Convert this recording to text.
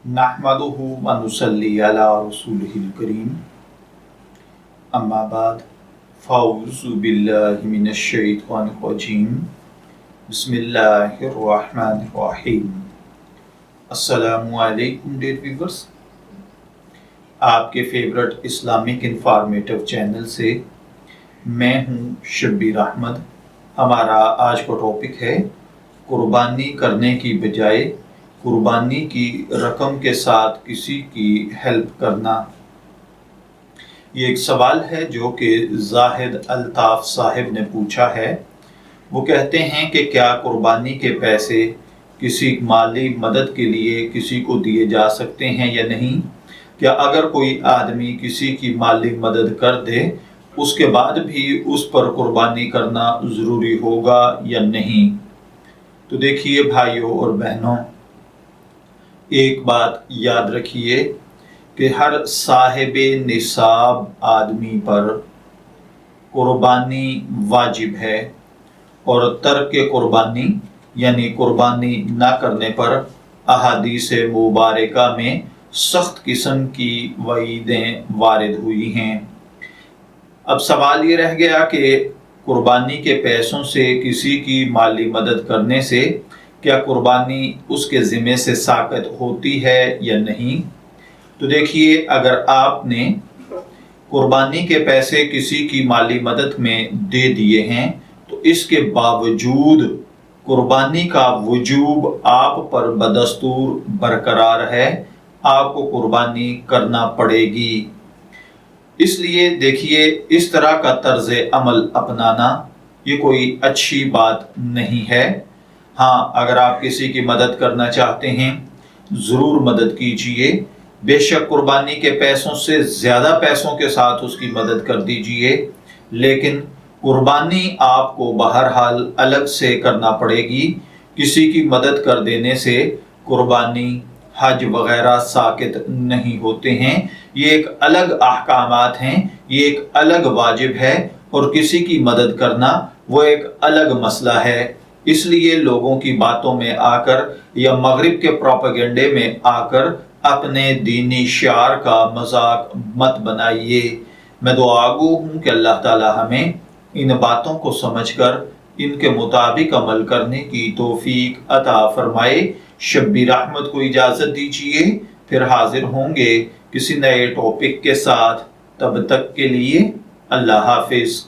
नहमदुहु व नुसल्ली अला रसूलिहिल करीम अम्मा बाद फ़अऊज़ु बिल्लाहि मिनश शैतानिर रजीम बिस्मिल्लाहिर रहमानिर रहीम। अस्सलामु अलैकुम डियर व्यूअर्स, आपके फेवरेट इस्लामिक इंफॉर्मेटिव चैनल से मैं हूँ शब्बीर अहमद। हमारा आज का टॉपिक है कुर्बानी करने की बजाय कुर्बानी की रकम के साथ किसी की हेल्प करना। ये एक सवाल है जो कि जाहिद अल्ताफ़ साहिब ने पूछा है। वो कहते हैं कि क्या कुर्बानी के पैसे किसी माली मदद के लिए किसी को दिए जा सकते हैं या नहीं? क्या अगर कोई आदमी किसी की माली मदद कर दे उसके बाद भी उस पर कुर्बानी करना ज़रूरी होगा या नहीं? तो देखिए भाइयों और बहनों, एक बात याद रखिए कि हर साहिबे निसाब आदमी पर कुर्बानी वाजिब है और तर्क कुर्बानी यानी कुर्बानी ना करने पर अहादीस मुबारका में सख्त किस्म की वईदें वारिद हुई हैं। अब सवाल ये रह गया कि कुर्बानी के पैसों से किसी की माली मदद करने से क्या कुर्बानी उसके ज़िम्मे से साक़ित होती है या नहीं? तो देखिए, अगर आपने कुर्बानी के पैसे किसी की माली मदद में दे दिए हैं तो इसके बावजूद कुर्बानी का वजूब आप पर बदस्तूर बरकरार है, आपको कुर्बानी करना पड़ेगी। इसलिए देखिए, इस तरह का तर्ज अमल अपनाना ये कोई अच्छी बात नहीं है। हाँ, अगर आप किसी की मदद करना चाहते हैं ज़रूर मदद कीजिए, बेशक कुर्बानी के पैसों से ज़्यादा पैसों के साथ उसकी मदद कर दीजिए, लेकिन कुर्बानी आपको बहरहाल अलग से करना पड़ेगी। किसी की मदद कर देने से कुर्बानी, हज वगैरह साकित नहीं होते हैं। ये एक अलग अहकामात हैं, ये एक अलग वाजिब है और किसी की मदद करना वो एक अलग मसला है। इसलिए लोगों की बातों में आकर या मगरिब के प्रोपेगेंडे में आकर अपने दीनी शार का मजाक मत बनाइए। मैं दुआगो हूँ कि अल्लाह ताला हमें इन बातों को समझकर इनके मुताबिक अमल करने की तौफीक अता फरमाए। शब्बीर अहमद को इजाज़त दीजिए, फिर हाजिर होंगे किसी नए टॉपिक के साथ। तब तक के लिए अल्लाह हाफिज़।